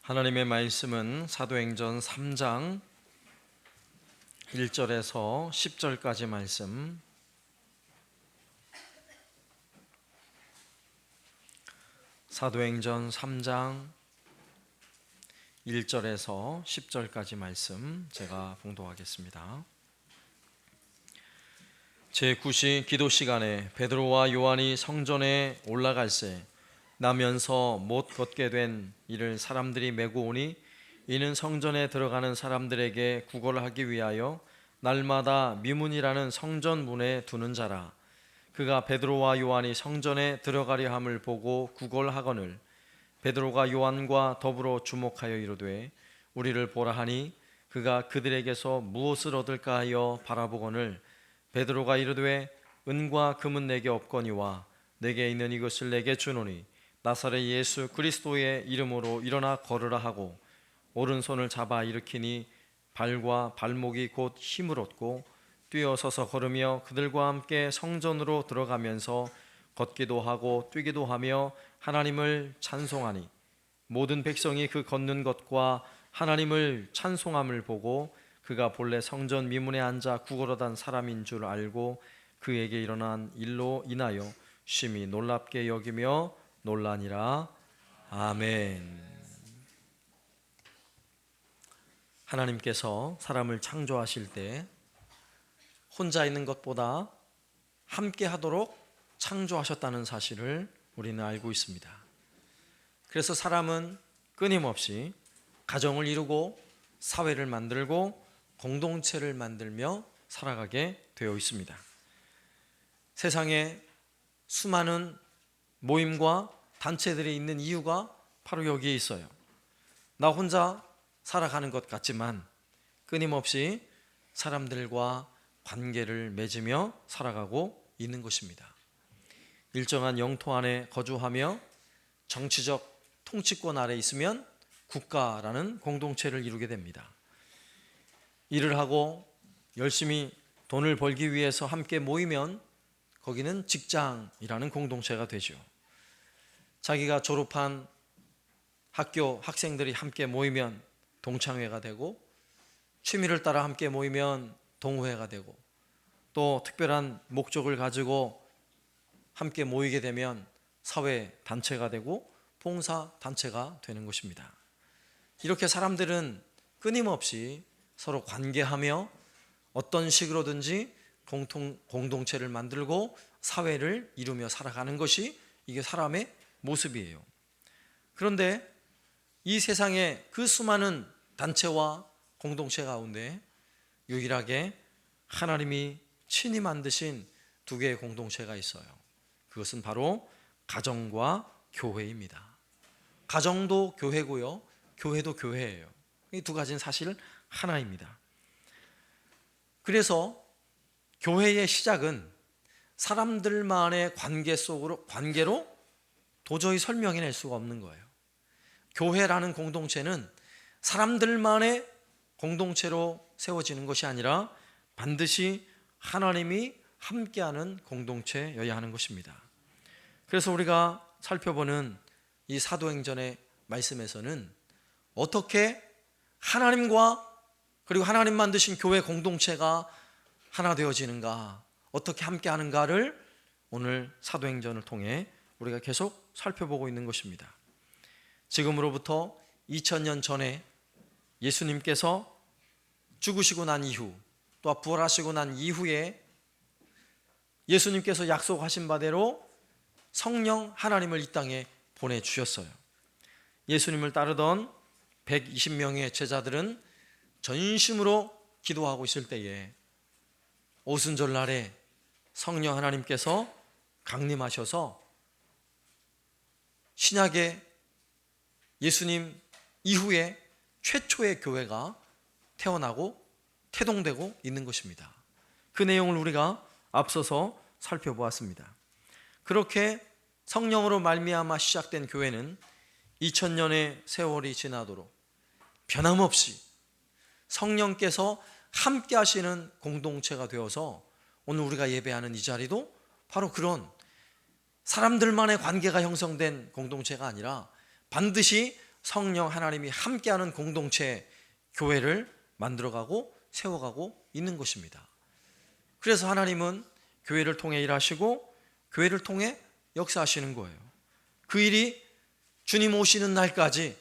하나님의 말씀은 사도행전 3장 1절에서 10절까지 말씀, 사도행전 3장 1절에서 10절까지 말씀 제가 봉독하겠습니다. 제9시 기도 시간에 베드로와 요한이 성전에 올라갈새 나면서 못 걷게 된 이를 사람들이 메고 오니 이는 성전에 들어가는 사람들에게 구걸을 하기 위하여 날마다 미문이라는 성전 문에 두는 자라. 그가 베드로와 요한이 성전에 들어가려 함을 보고 구걸하거늘 베드로가 요한과 더불어 주목하여 이르되 우리를 보라 하니 그가 그들에게서 무엇을 얻을까 하여 바라보거늘 베드로가 이르되 은과 금은 내게 없거니와 내게 있는 이것을 내게 주노니 나사렛 예수 그리스도의 이름으로 일어나 걸으라 하고 오른손을 잡아 일으키니 발과 발목이 곧 힘을 얻고 뛰어서서 걸으며 그들과 함께 성전으로 들어가면서 걷기도 하고 뛰기도 하며 하나님을 찬송하니 모든 백성이 그 걷는 것과 하나님을 찬송함을 보고 그가 본래 성전 미문에 앉아 구걸하던 사람인 줄 알고 그에게 일어난 일로 인하여 심히 놀랍게 여기며 놀라니라. 아멘. 하나님께서 사람을 창조하실 때 혼자 있는 것보다 함께 하도록 창조하셨다는 사실을 우리는 알고 있습니다. 그래서 사람은 끊임없이 가정을 이루고 사회를 만들고 공동체를 만들며 살아가게 되어 있습니다. 세상에 수많은 모임과 단체들이 있는 이유가 바로 여기에 있어요. 나 혼자 살아가는 것 같지만 끊임없이 사람들과 관계를 맺으며 살아가고 있는 것입니다. 일정한 영토 안에 거주하며 정치적 통치권 아래 있으면 국가라는 공동체를 이루게 됩니다. 일을 하고 열심히 돈을 벌기 위해서 함께 모이면 거기는 직장이라는 공동체가 되죠. 자기가 졸업한 학교 학생들이 함께 모이면 동창회가 되고 취미를 따라 함께 모이면 동호회가 되고 또 특별한 목적을 가지고 함께 모이게 되면 사회 단체가 되고 봉사 단체가 되는 것입니다. 이렇게 사람들은 끊임없이 서로 관계하며 어떤 식으로든지 공동체를 만들고 사회를 이루며 살아가는 것이 이게 사람의 모습이에요. 그런데 이 세상의 그 수많은 단체와 공동체 가운데 유일하게 하나님이 친히 만드신 두 개의 공동체가 있어요. 그것은 바로 가정과 교회입니다. 가정도 교회고요, 교회도 교회예요. 이 두 가지는 사실 하나입니다. 그래서 교회의 시작은 사람들만의 관계로 도저히 설명해낼 수가 없는 거예요. 교회라는 공동체는 사람들만의 공동체로 세워지는 것이 아니라 반드시 하나님이 함께하는 공동체여야 하는 것입니다. 그래서 우리가 살펴보는 이 사도행전의 말씀에서는 어떻게 하나님과 그리고 하나님 만드신 교회 공동체가 하나 되어지는가, 어떻게 함께하는가를 오늘 사도행전을 통해 우리가 계속 살펴보고 있는 것입니다. 지금으로부터 2000년 전에 예수님께서 죽으시고 난 이후 또 부활하시고 난 이후에 예수님께서 약속하신 바대로 성령 하나님을 이 땅에 보내주셨어요. 예수님을 따르던 120명의 제자들은 전심으로 기도하고 있을 때에 오순절날에 성령 하나님께서 강림하셔서 신약의 예수님 이후에 최초의 교회가 태어나고 태동되고 있는 것입니다. 그 내용을 우리가 앞서서 살펴보았습니다. 그렇게 성령으로 말미암아 시작된 교회는 2000년의 세월이 지나도록 변함없이 성령께서 함께 하시는 공동체가 되어서 오늘 우리가 예배하는 이 자리도 바로 그런 사람들만의 관계가 형성된 공동체가 아니라 반드시 성령 하나님이 함께하는 공동체 교회를 만들어가고 세워가고 있는 것입니다. 그래서 하나님은 교회를 통해 일하시고 교회를 통해 역사하시는 거예요. 그 일이 주님 오시는 날까지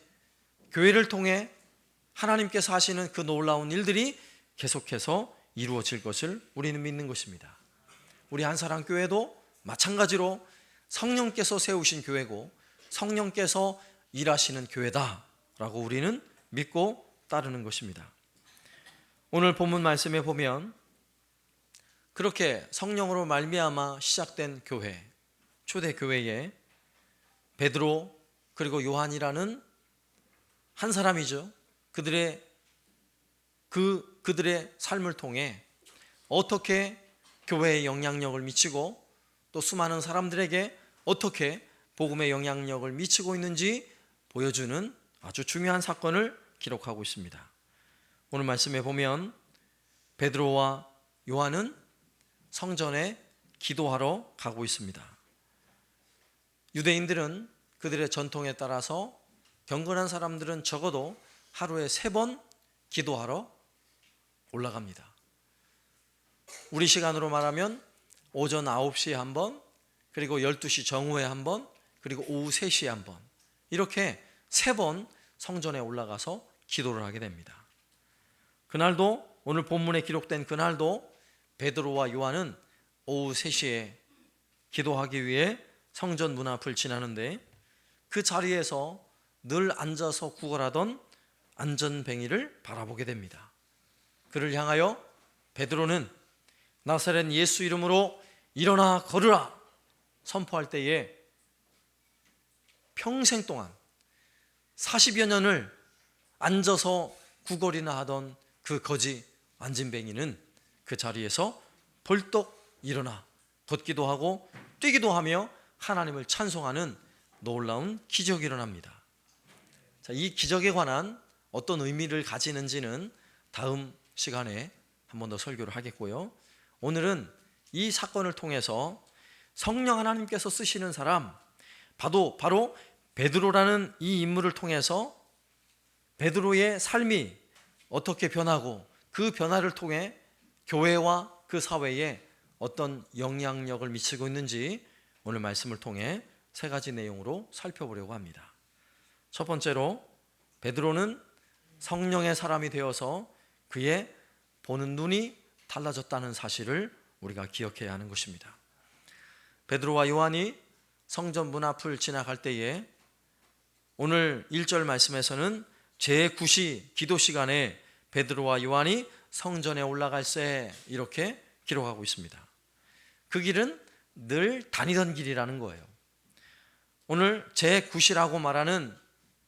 교회를 통해 하나님께서 하시는 그 놀라운 일들이 계속해서 이루어질 것을 우리는 믿는 것입니다. 우리 한사랑교회도 마찬가지로 성령께서 세우신 교회고 성령께서 일하시는 교회다라고 우리는 믿고 따르는 것입니다. 오늘 본문 말씀에 보면 그렇게 성령으로 말미암아 시작된 교회, 초대교회에 베드로 그리고 요한이라는 한 사람이죠. 그들의 삶을 통해 어떻게 교회에 영향력을 미치고 또 수많은 사람들에게 어떻게 복음의 영향력을 미치고 있는지 보여주는 아주 중요한 사건을 기록하고 있습니다. 오늘 말씀에 보면 베드로와 요한은 성전에 기도하러 가고 있습니다. 유대인들은 그들의 전통에 따라서 경건한 사람들은 적어도 하루에 3번 기도하러 올라갑니다. 우리 시간으로 말하면 오전 9시에 한 번, 그리고 12시 정오에 한 번, 그리고 오후 3시에 한 번, 이렇게 3번 성전에 올라가서 기도를 하게 됩니다. 그날도, 오늘 본문에 기록된 그날도 베드로와 요한은 오후 3시에 기도하기 위해 성전 문 앞을 지나는데 그 자리에서 늘 앉아서 구걸하던 안전뱅이를 바라보게 됩니다. 그를 향하여 베드로는 나사렛 예수 이름으로 일어나 걸으라 선포할 때에 평생 동안 40여 년을 앉아서 구걸이나 하던 그 거지 안진뱅이는 그 자리에서 벌떡 일어나 걷기도 하고 뛰기도 하며 하나님을 찬송하는 놀라운 기적이 일어납니다. 자, 이 기적에 관한 어떤 의미를 가지는지는 다음 시간에 한 번 더 설교를 하겠고요. 오늘은 이 사건을 통해서 성령 하나님께서 쓰시는 사람, 바로 베드로라는 이 인물을 통해서 베드로의 삶이 어떻게 변하고 그 변화를 통해 교회와 그 사회에 어떤 영향력을 미치고 있는지 오늘 말씀을 통해 3가지 내용으로 살펴보려고 합니다. 첫 번째로 베드로는 성령의 사람이 되어서 그의 보는 눈이 달라졌다는 사실을 우리가 기억해야 하는 것입니다. 베드로와 요한이 성전 문 앞을 지나갈 때에 오늘 1절 말씀에서는 제9시 기도 시간에 베드로와 요한이 성전에 올라갈새 이렇게 기록하고 있습니다. 그 길은 늘 다니던 길이라는 거예요. 오늘 제9시라고 말하는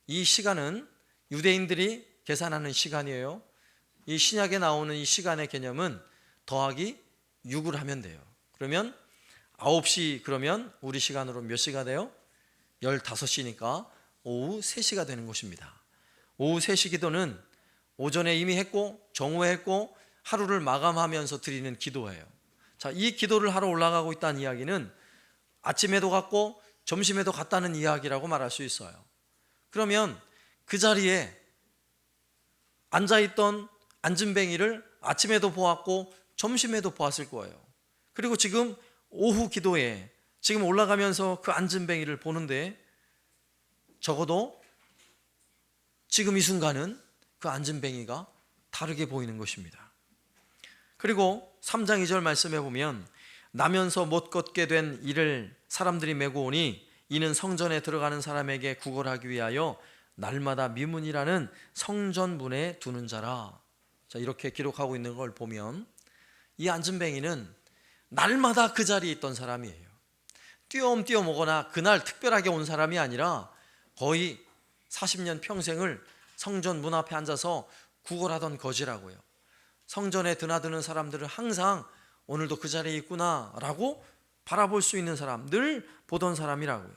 이 시간은 유대인들이 계산하는 시간이에요. 이 신약에 나오는 이 시간의 개념은 더하기 6을 하면 돼요. 그러면 9시 그러면 우리 시간으로 몇 시가 돼요? 15시니까 오후 3시가 되는 것입니다. 오후 3시 기도는 오전에 이미 했고 정오에 했고 하루를 마감하면서 드리는 기도예요. 자, 이 기도를 하러 올라가고 있다는 이야기는 아침에도 갔고 점심에도 갔다는 이야기라고 말할 수 있어요. 그러면 그 자리에 앉아있던 안진뱅이를 아침에도 보았고 점심에도 보았을 거예요. 그리고 지금 오후 기도에 지금 올라가면서 그 안진뱅이를 보는데 적어도 지금 이 순간은 그 안진뱅이가 다르게 보이는 것입니다. 그리고 3장 2절 말씀에 보면 나면서 못 걷게 된 이를 사람들이 메고 오니 이는 성전에 들어가는 사람에게 구걸하기 위하여 날마다 미문이라는 성전 문에 두는 자라. 자, 이렇게 기록하고 있는 걸 보면 이 안진뱅이는 날마다 그 자리에 있던 사람이에요. 띄엄띄엄 오거나 그날 특별하게 온 사람이 아니라 거의 40년 평생을 성전 문 앞에 앉아서 구걸하던 거지라고요. 성전에 드나드는 사람들은 항상 오늘도 그 자리에 있구나 라고 바라볼 수 있는 사람, 늘 보던 사람이라고요.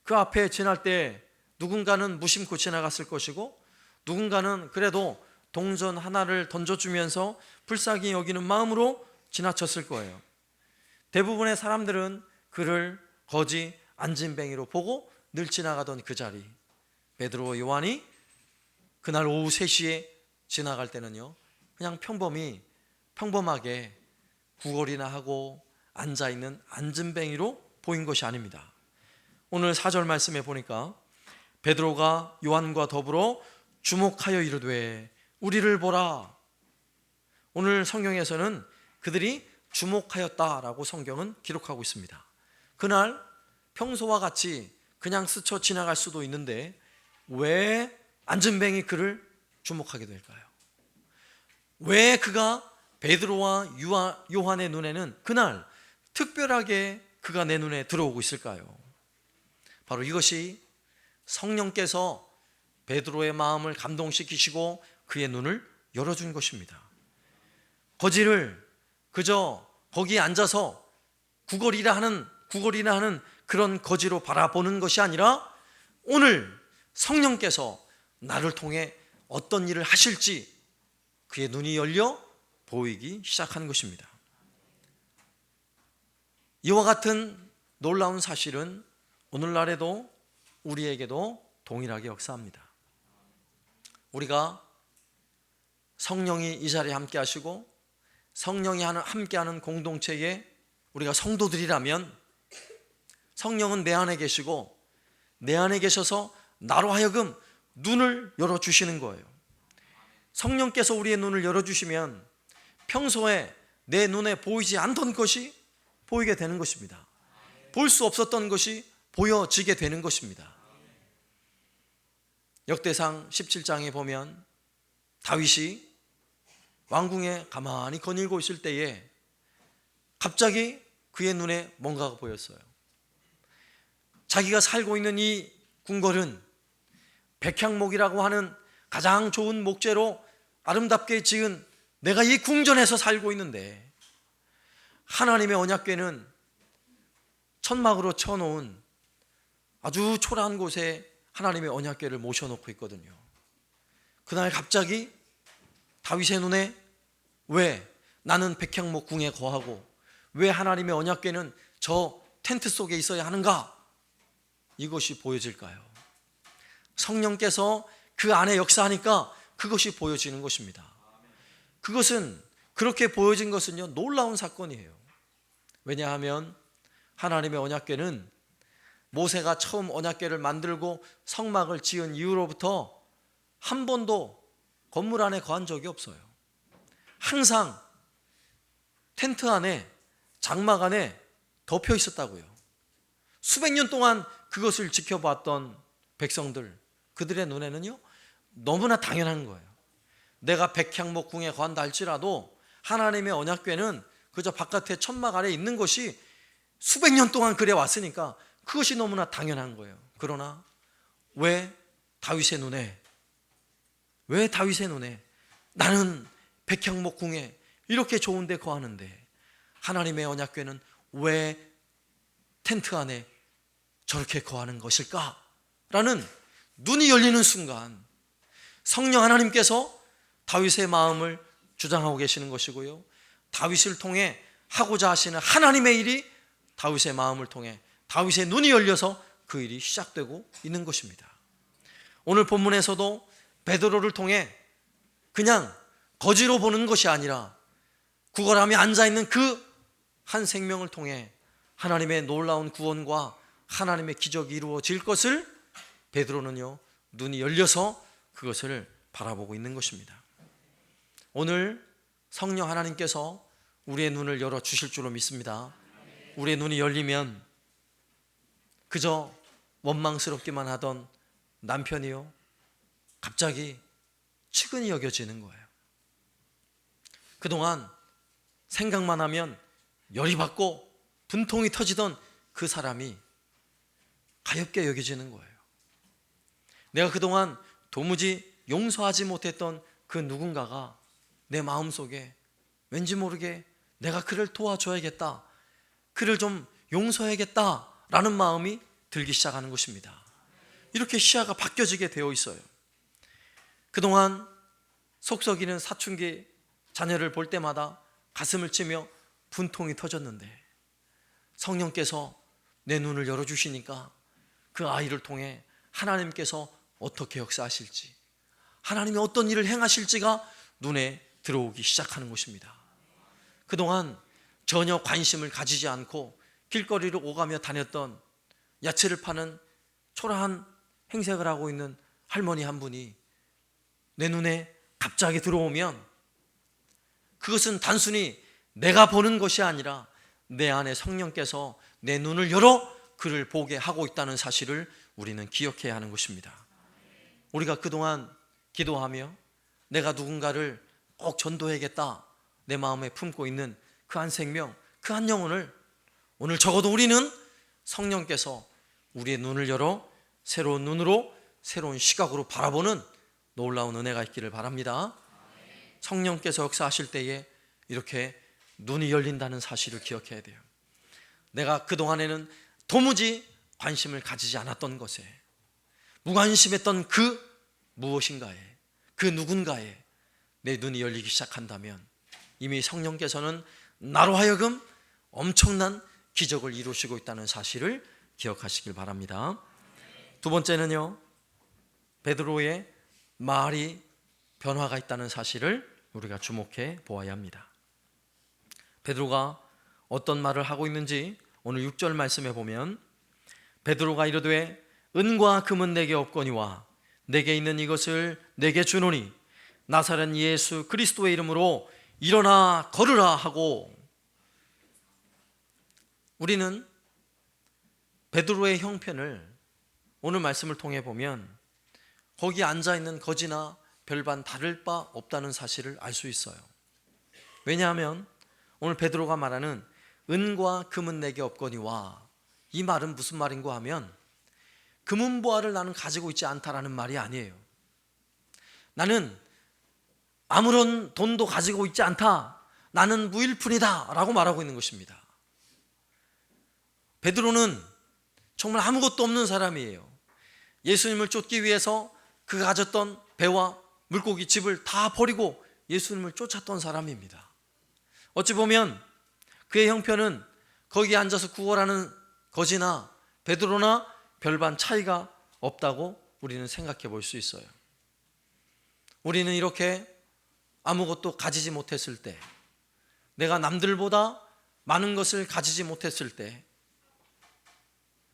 그 앞에 지날 때 누군가는 무심코 지나갔을 것이고 누군가는 그래도 동전 하나를 던져주면서 불쌍히 여기는 마음으로 지나쳤을 거예요. 대부분의 사람들은 그를 거지 안진뱅이로 보고 늘 지나가던 그 자리, 베드로와 요한이 그날 오후 3시에 지나갈 때는요, 그냥 평범하게 구걸이나 하고 앉아있는 앉은뱅이로 보인 것이 아닙니다. 오늘 4절 말씀에 보니까 베드로가 요한과 더불어 주목하여 이르되 우리를 보라. 오늘 성경에서는 그들이 주목하였다라고 성경은 기록하고 있습니다. 그날 평소와 같이 그냥 스쳐 지나갈 수도 있는데 왜 앉은뱅이 그를 주목하게 될까요? 왜 그가 베드로와 요한의 눈에는 그날 특별하게 그가 내 눈에 들어오고 있을까요? 바로 이것이 성령께서 베드로의 마음을 감동시키시고 그의 눈을 열어준 것입니다. 거지를 그저 거기에 앉아서 구걸이나 하는 그런 거지로 바라보는 것이 아니라 오늘 성령께서 나를 통해 어떤 일을 하실지 그의 눈이 열려 보이기 시작한 것입니다. 이와 같은 놀라운 사실은 오늘날에도 우리에게도 동일하게 역사합니다. 우리가 성령이 이 자리에 함께 하시고 성령이 함께하는 공동체에 우리가 성도들이라면 성령은 내 안에 계시고 내 안에 계셔서 나로 하여금 눈을 열어주시는 거예요. 성령께서 우리의 눈을 열어주시면 평소에 내 눈에 보이지 않던 것이 보이게 되는 것입니다. 볼 수 없었던 것이 보여지게 되는 것입니다. 역대상 17장에 보면 다윗이 왕궁에 가만히 거닐고 있을 때에 갑자기 그의 눈에 뭔가가 보였어요. 자기가 살고 있는 이 궁궐은 백향목이라고 하는 가장 좋은 목재로 아름답게 지은 내가 이 궁전에서 살고 있는데 하나님의 언약궤는 천막으로 쳐놓은 아주 초라한 곳에 하나님의 언약궤를 모셔놓고 있거든요. 그날 갑자기 다윗의 눈에 왜 나는 백향목 궁에 거하고 왜 하나님의 언약궤는 저 텐트 속에 있어야 하는가? 이것이 보여질까요? 성령께서 그 안에 역사하니까 그것이 보여지는 것입니다. 그것은 그렇게 보여진 것은요 놀라운 사건이에요. 왜냐하면 하나님의 언약궤는 모세가 처음 언약궤를 만들고 성막을 지은 이후로부터 한 번도 건물 안에 거한 적이 없어요. 항상 텐트 안에 장막 안에 덮여 있었다고요. 수백 년 동안 그것을 지켜봤던 백성들, 그들의 눈에는요 너무나 당연한 거예요. 내가 백향목 궁에 거한다 할지라도 하나님의 언약궤는 그저 바깥에 천막 아래 있는 것이 수백 년 동안 그래 왔으니까 그것이 너무나 당연한 거예요. 그러나 왜 다윗의 눈에 나는 백향목 궁에 이렇게 좋은 데 거하는데 하나님의 언약궤는 왜 텐트 안에 저렇게 거하는 것일까? 라는 눈이 열리는 순간 성령 하나님께서 다윗의 마음을 주장하고 계시는 것이고요, 다윗을 통해 하고자 하시는 하나님의 일이 다윗의 마음을 통해 다윗의 눈이 열려서 그 일이 시작되고 있는 것입니다. 오늘 본문에서도 베드로를 통해 그냥 거지로 보는 것이 아니라 구걸하며 앉아있는 그 한 생명을 통해 하나님의 놀라운 구원과 하나님의 기적이 이루어질 것을 베드로는요 눈이 열려서 그것을 바라보고 있는 것입니다. 오늘 성령 하나님께서 우리의 눈을 열어주실 줄로 믿습니다. 우리의 눈이 열리면 그저 원망스럽기만 하던 남편이요 갑자기 측은히 여겨지는 거예요. 그동안 생각만 하면 열이 받고 분통이 터지던 그 사람이 가엽게 여겨지는 거예요. 내가 그동안 도무지 용서하지 못했던 그 누군가가 내 마음속에 왠지 모르게 내가 그를 도와줘야겠다, 그를 좀 용서해야겠다라는 마음이 들기 시작하는 것입니다. 이렇게 시야가 바뀌어지게 되어 있어요. 그동안 속썩이는 사춘기 자녀를 볼 때마다 가슴을 치며 분통이 터졌는데 성령께서 내 눈을 열어주시니까 그 아이를 통해 하나님께서 어떻게 역사하실지, 하나님이 어떤 일을 행하실지가 눈에 들어오기 시작하는 것입니다. 그동안 전혀 관심을 가지지 않고 길거리를 오가며 다녔던 야채를 파는 초라한 행색을 하고 있는 할머니 한 분이 내 눈에 갑자기 들어오면 그것은 단순히 내가 보는 것이 아니라 내 안에 성령께서 내 눈을 열어 그를 보게 하고 있다는 사실을 우리는 기억해야 하는 것입니다. 우리가 그동안 기도하며 내가 누군가를 꼭 전도해야겠다 내 마음에 품고 있는 그 한 생명, 그 한 영혼을 오늘 적어도 우리는 성령께서 우리의 눈을 열어 새로운 눈으로, 새로운 시각으로 바라보는 놀라운 은혜가 있기를 바랍니다. 성령께서 역사하실 때에 이렇게 눈이 열린다는 사실을 기억해야 돼요. 내가 그동안에는 도무지 관심을 가지지 않았던 것에, 무관심했던 그 무엇인가에, 그 누군가에 내 눈이 열리기 시작한다면 이미 성령께서는 나로 하여금 엄청난 기적을 이루시고 있다는 사실을 기억하시길 바랍니다. 두 번째는요, 베드로의 말이 변화가 있다는 사실을 우리가 주목해 보아야 합니다. 베드로가 어떤 말을 하고 있는지 오늘 6절 말씀에 보면, 베드로가 이르되 은과 금은 내게 없거니와 내게 있는 이것을 내게 주노니 나사렛 예수 그리스도의 이름으로 일어나 걸으라 하고, 우리는 베드로의 형편을 오늘 말씀을 통해 보면 거기 앉아있는 거지나 별반 다를 바 없다는 사실을 알 수 있어요. 왜냐하면 오늘 베드로가 말하는 은과 금은 내게 없거니와, 이 말은 무슨 말인가 하면 금은보화를 나는 가지고 있지 않다라는 말이 아니에요. 나는 아무런 돈도 가지고 있지 않다, 나는 무일푼이다 라고 말하고 있는 것입니다. 베드로는 정말 아무것도 없는 사람이에요. 예수님을 쫓기 위해서 그가 가졌던 배와 물고기 집을 다 버리고 예수님을 쫓았던 사람입니다. 어찌 보면 그의 형편은 거기에 앉아서 구걸하는 거지나 베드로나 별반 차이가 없다고 우리는 생각해 볼 수 있어요. 우리는 이렇게 아무것도 가지지 못했을 때, 내가 남들보다 많은 것을 가지지 못했을 때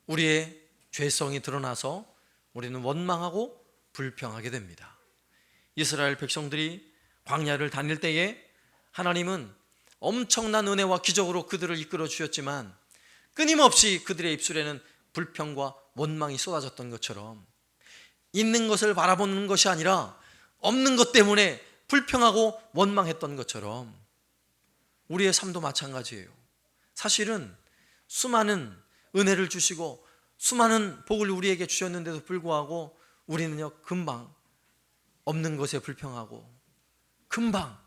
우리의 죄성이 드러나서 우리는 원망하고 불평하게 됩니다. 이스라엘 백성들이 광야를 다닐 때에 하나님은 엄청난 은혜와 기적으로 그들을 이끌어 주셨지만 끊임없이 그들의 입술에는 불평과 원망이 쏟아졌던 것처럼, 있는 것을 바라보는 것이 아니라 없는 것 때문에 불평하고 원망했던 것처럼 우리의 삶도 마찬가지예요. 사실은 수많은 은혜를 주시고 수많은 복을 우리에게 주셨는데도 불구하고 우리는요, 금방 없는 것에 불평하고 금방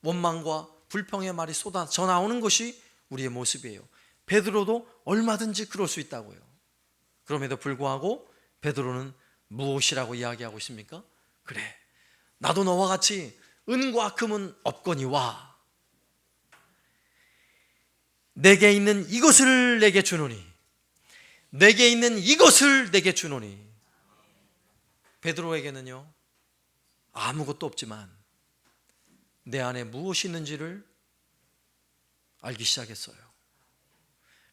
원망과 불평의 말이 쏟아져 나오는 것이 우리의 모습이에요. 베드로도 얼마든지 그럴 수 있다고요. 그럼에도 불구하고 베드로는 무엇이라고 이야기하고 있습니까? 그래, 나도 너와 같이 은과 금은 없거니와 내게 있는 이것을 내게 주노니, 내게 있는 이것을 내게 주노니. 베드로에게는요, 아무것도 없지만 내 안에 무엇이 있는지를 알기 시작했어요.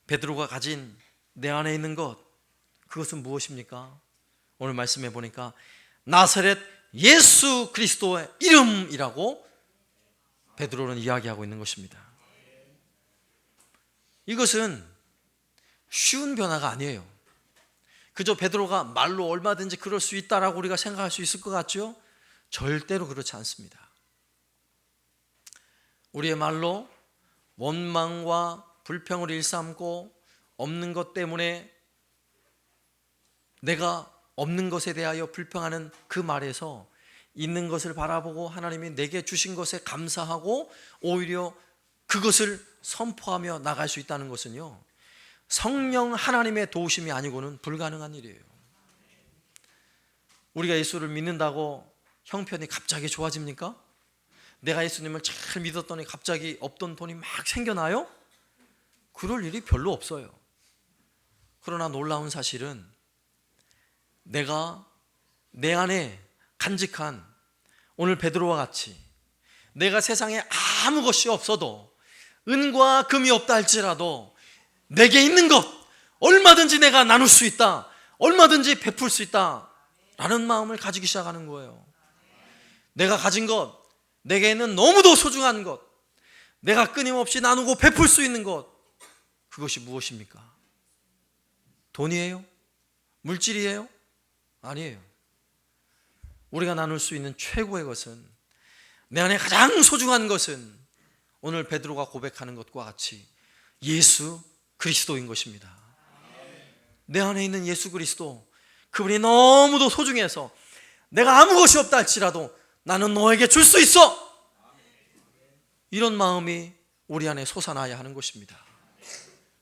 베드로가 가진 내 안에 있는 것, 그것은 무엇입니까? 오늘 말씀해 보니까 나사렛 예수 그리스도의 이름이라고 베드로는 이야기하고 있는 것입니다. 이것은 쉬운 변화가 아니에요. 그저 베드로가 말로 얼마든지 그럴 수 있다라고 우리가 생각할 수 있을 것 같죠? 절대로 그렇지 않습니다. 우리의 말로 원망과 불평을 일삼고 없는 것 때문에 내가 없는 것에 대하여 불평하는 그 말에서 있는 것을 바라보고 하나님이 내게 주신 것에 감사하고 오히려 그것을 선포하며 나갈 수 있다는 것은요, 성령 하나님의 도우심이 아니고는 불가능한 일이에요. 우리가 예수를 믿는다고 형편이 갑자기 좋아집니까? 내가 예수님을 잘 믿었더니 갑자기 없던 돈이 막 생겨나요? 그럴 일이 별로 없어요. 그러나 놀라운 사실은 내가 내 안에 간직한 오늘 베드로와 같이 내가 세상에 아무 것이 없어도 은과 금이 없다 할지라도 내게 있는 것 얼마든지 내가 나눌 수 있다, 얼마든지 베풀 수 있다 라는 마음을 가지기 시작하는 거예요. 내가 가진 것, 내게는 너무도 소중한 것, 내가 끊임없이 나누고 베풀 수 있는 것, 그것이 무엇입니까? 돈이에요? 물질이에요? 아니에요. 우리가 나눌 수 있는 최고의 것은, 내 안에 가장 소중한 것은 오늘 베드로가 고백하는 것과 같이 예수 그리스도인 것입니다. 내 안에 있는 예수 그리스도, 그분이 너무도 소중해서 내가 아무 것이 없다 할지라도 나는 너에게 줄 수 있어, 이런 마음이 우리 안에 솟아나야 하는 것입니다.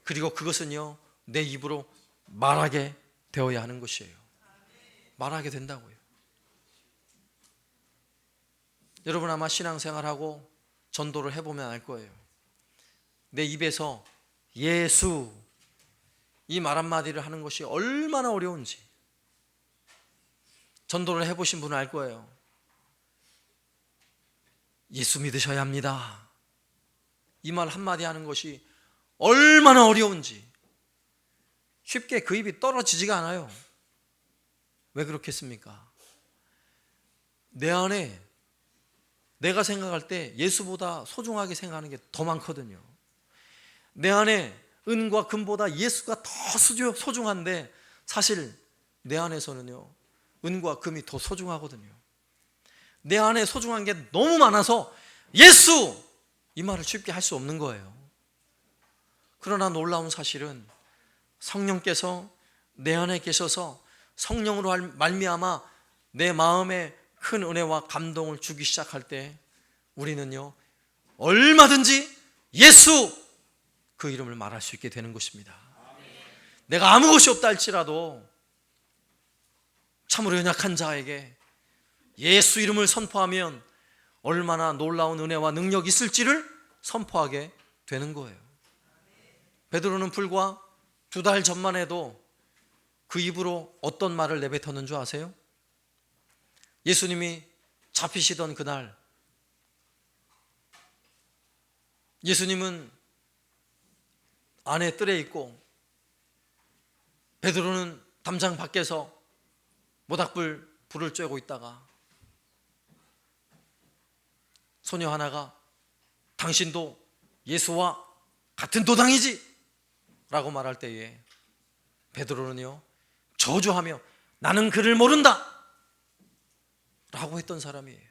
그리고 그것은요, 내 입으로 말하게 되어야 하는 것이에요. 말하게 된다고요. 여러분 아마 신앙생활하고 전도를 해보면 알 거예요. 내 입에서 예수, 이 말 한마디를 하는 것이 얼마나 어려운지 전도를 해보신 분은 알 거예요. 예수 믿으셔야 합니다, 이 말 한마디 하는 것이 얼마나 어려운지 쉽게 그 입이 떨어지지가 않아요. 왜 그렇겠습니까? 내 안에 내가 생각할 때 예수보다 소중하게 생각하는 게 더 많거든요. 내 안에 은과 금보다 예수가 더 소중한데 사실 내 안에서는요, 은과 금이 더 소중하거든요. 내 안에 소중한 게 너무 많아서 예수! 이 말을 쉽게 할 수 없는 거예요. 그러나 놀라운 사실은 성령께서 내 안에 계셔서 성령으로 말미암아 내 마음에 큰 은혜와 감동을 주기 시작할 때 우리는요, 얼마든지 예수! 그 이름을 말할 수 있게 되는 것입니다. 내가 아무 것이 없다 할지라도 참으로 연약한 자에게 예수 이름을 선포하면 얼마나 놀라운 은혜와 능력이 있을지를 선포하게 되는 거예요. 베드로는 불과 2달 전만 해도 그 입으로 어떤 말을 내뱉었는 줄 아세요? 예수님이 잡히시던 그날, 예수님은 안에 뜰에 있고 베드로는 담장 밖에서 모닥불 불을 쬐고 있다가 소녀 하나가 당신도 예수와 같은 도당이지? 라고 말할 때에 베드로는요, 저주하며 나는 그를 모른다! 라고 했던 사람이에요.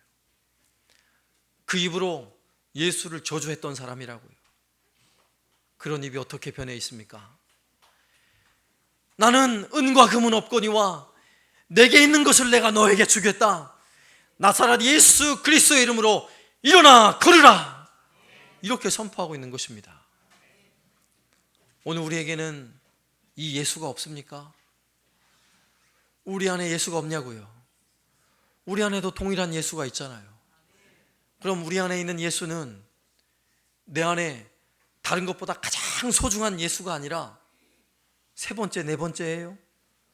그 입으로 예수를 저주했던 사람이라고요. 그런 입이 어떻게 변해 있습니까? 나는 은과 금은 없거니와 내게 있는 것을 내가 너에게 주겠다. 나사렛 예수 그리스도의 이름으로 일어나 걸으라. 이렇게 선포하고 있는 것입니다. 오늘 우리에게는 이 예수가 없습니까? 우리 안에 예수가 없냐고요? 우리 안에도 동일한 예수가 있잖아요. 그럼 우리 안에 있는 예수는 내 안에 다른 것보다 가장 소중한 예수가 아니라 세 번째, 네 번째예요?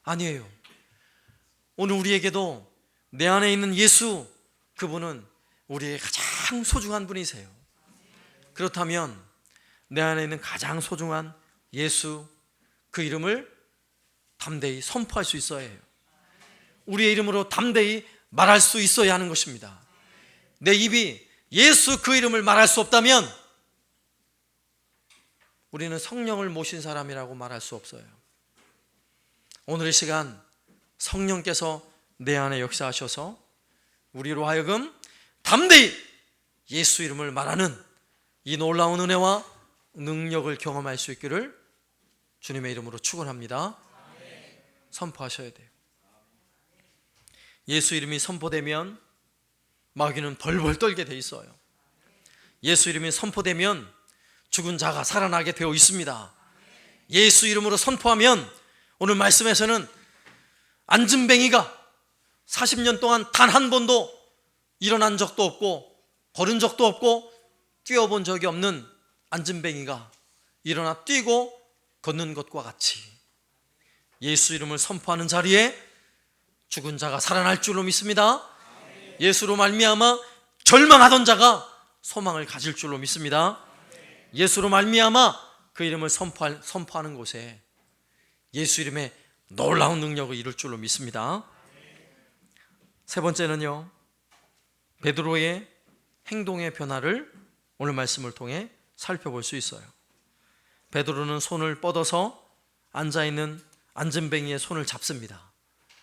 아니에요. 오늘 우리에게도 내 안에 있는 예수, 그분은 우리의 가장 소중한 분이세요. 그렇다면 내 안에 있는 가장 소중한 예수, 그 이름을 담대히 선포할 수 있어야 해요. 우리의 이름으로 담대히 말할 수 있어야 하는 것입니다. 내 입이 예수 그 이름을 말할 수 없다면 우리는 성령을 모신 사람이라고 말할 수 없어요. 오늘 이 시간 성령께서 내 안에 역사하셔서 우리로 하여금 담대히 예수 이름을 말하는 이 놀라운 은혜와 능력을 경험할 수 있기를 주님의 이름으로 축원합니다. 선포하셔야 돼요. 예수 이름이 선포되면 마귀는 벌벌 떨게 돼 있어요. 예수 이름이 선포되면 죽은 자가 살아나게 되어 있습니다. 예수 이름으로 선포하면 오늘 말씀에서는 안진뱅이가 40년 동안 단 한 번도 일어난 적도 없고 걸은 적도 없고 뛰어본 적이 없는 안진뱅이가 일어나 뛰고 걷는 것과 같이 예수 이름을 선포하는 자리에 죽은 자가 살아날 줄로 믿습니다. 예수로 말미암아 절망하던 자가 소망을 가질 줄로 믿습니다. 예수로 말미암아 그 이름을 선포하는 곳에 예수 이름의 놀라운 능력을 이룰 줄로 믿습니다. 세 번째는요, 베드로의 행동의 변화를 오늘 말씀을 통해 살펴볼 수 있어요. 베드로는 손을 뻗어서 앉아있는 안전뱅이의 손을 잡습니다.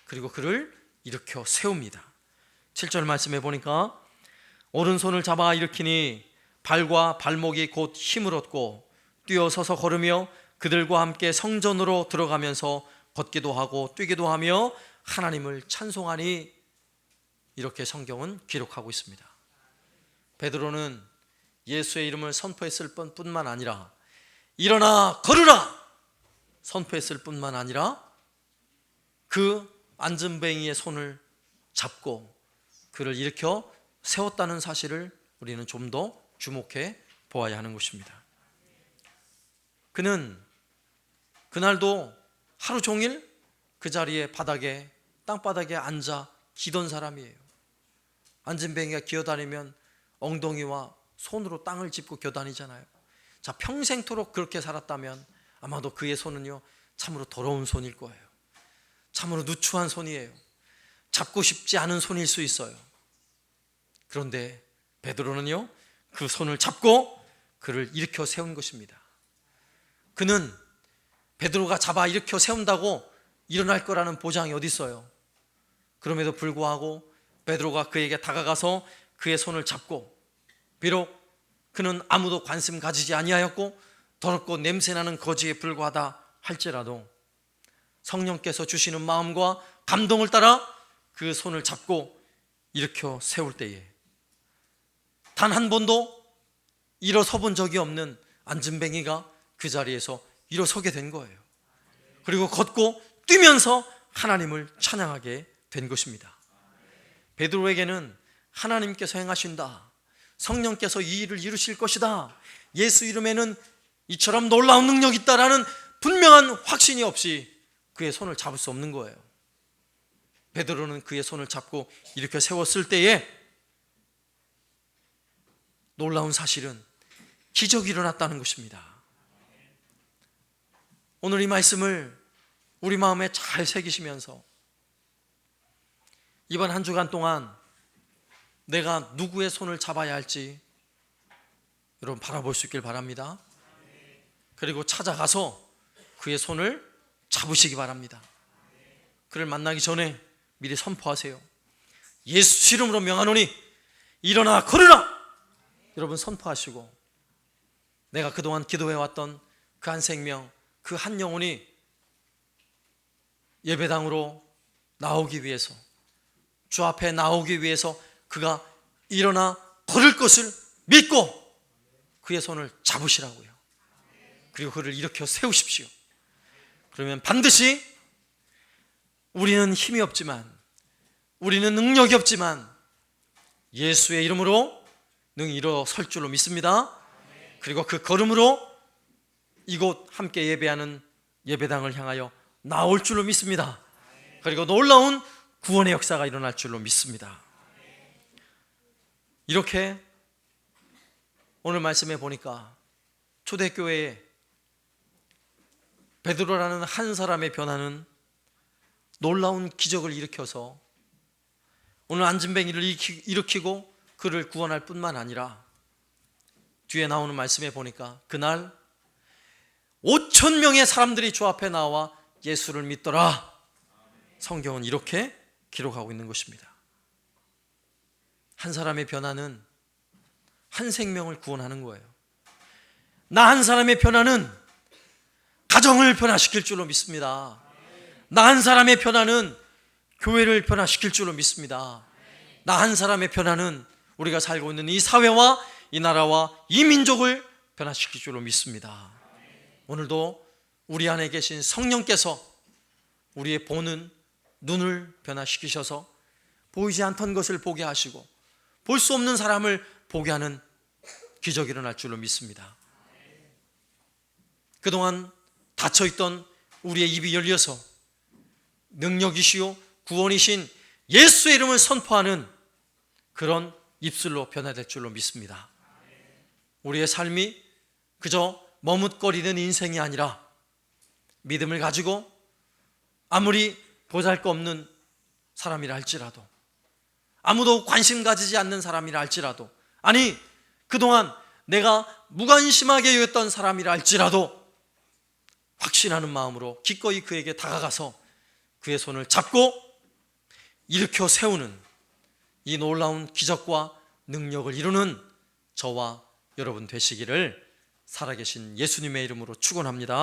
그리고 그를 일으켜 세웁니다. 7절 말씀해 보니까 오른손을 잡아 일으키니 발과 발목이 곧 힘을 얻고 뛰어서서 걸으며 그들과 함께 성전으로 들어가면서 걷기도 하고 뛰기도 하며 하나님을 찬송하니, 이렇게 성경은 기록하고 있습니다. 베드로는 예수의 이름을 선포했을 뿐만 아니라 일어나 걸으라 선포했을 뿐만 아니라 그 안전뱅이의 손을 잡고 그를 일으켜 세웠다는 사실을 우리는 좀 더 주목해 보아야 하는 것입니다. 그는 그날도 하루 종일 그 자리에 바닥에, 땅바닥에 앉아 기던 사람이에요. 안전뱅이가 기어다니면 엉덩이와 손으로 땅을 짚고 기어다니잖아요. 자, 평생토록 그렇게 살았다면 아마도 그의 손은요, 참으로 더러운 손일 거예요. 참으로 누추한 손이에요. 잡고 싶지 않은 손일 수 있어요. 그런데 베드로는요, 그 손을 잡고 그를 일으켜 세운 것입니다. 그는 베드로가 잡아 일으켜 세운다고 일어날 거라는 보장이 어디 있어요? 그럼에도 불구하고 베드로가 그에게 다가가서 그의 손을 잡고, 비록 그는 아무도 관심 가지지 아니하였고 더럽고 냄새나는 거지에 불과하다 할지라도 성령께서 주시는 마음과 감동을 따라 그 손을 잡고 일으켜 세울 때에 단 한 번도 일어서 본 적이 없는 안전뱅이가 그 자리에서 일어서게 된 거예요. 그리고 걷고 뛰면서 하나님을 찬양하게 된 것입니다. 베드로에게는 하나님께서 행하신다, 성령께서 이 일을 이루실 것이다, 예수 이름에는 이처럼 놀라운 능력이 있다라는 분명한 확신이 없이 그의 손을 잡을 수 없는 거예요. 베드로는 그의 손을 잡고 일으켜 세웠을 때에 놀라운 사실은 기적이 일어났다는 것입니다. 오늘 이 말씀을 우리 마음에 잘 새기시면서 이번 한 주간 동안 내가 누구의 손을 잡아야 할지 여러분 바라볼 수 있길 바랍니다. 그리고 찾아가서 그의 손을 잡으시기 바랍니다. 그를 만나기 전에 미리 선포하세요. 예수 이름으로 명하노니 일어나 걸으라! 여러분 선포하시고, 내가 그동안 기도해왔던 그 한 생명, 그 한 영혼이 예배당으로 나오기 위해서, 주 앞에 나오기 위해서 그가 일어나 걸을 것을 믿고 그의 손을 잡으시라고요. 그리고 그를 일으켜 세우십시오. 그러면 반드시 우리는 힘이 없지만, 우리는 능력이 없지만 예수의 이름으로 능히 일어설 줄로 믿습니다. 그리고 그 걸음으로 이곳 함께 예배하는 예배당을 향하여 나올 줄로 믿습니다. 그리고 놀라운 구원의 역사가 일어날 줄로 믿습니다. 이렇게 오늘 말씀해 보니까 초대교회에 베드로라는 한 사람의 변화는 놀라운 기적을 일으켜서 오늘 안전뱅이를 일으키고 그를 구원할 뿐만 아니라 뒤에 나오는 말씀에 보니까 그날 5,000명의 사람들이 주 앞에 나와 예수를 믿더라. 성경은 이렇게 기록하고 있는 것입니다. 한 사람의 변화는 한 생명을 구원하는 거예요. 나 한 사람의 변화는 가정을 변화시킬 줄로 믿습니다. 나 한 사람의 변화는 교회를 변화시킬 줄로 믿습니다. 나 한 사람의 변화는 우리가 살고 있는 이 사회와 이 나라와 이 민족을 변화시킬 줄로 믿습니다. 오늘도 우리 안에 계신 성령께서 우리의 보는 눈을 변화시키셔서 보이지 않던 것을 보게 하시고 볼 수 없는 사람을 보게 하는 기적이 일어날 줄로 믿습니다. 그동안 닫혀있던 우리의 입이 열려서 능력이시오 구원이신 예수의 이름을 선포하는 그런 입술로 변화될 줄로 믿습니다. 우리의 삶이 그저 머뭇거리는 인생이 아니라 믿음을 가지고 아무리 보잘것없는 사람이라 할지라도, 아무도 관심 가지지 않는 사람이라 할지라도, 아니 그동안 내가 무관심하게 여겼던 사람이라 할지라도 확신하는 마음으로 기꺼이 그에게 다가가서 그의 손을 잡고 일으켜 세우는 이 놀라운 기적과 능력을 이루는 저와 여러분 되시기를 살아계신 예수님의 이름으로 축원합니다.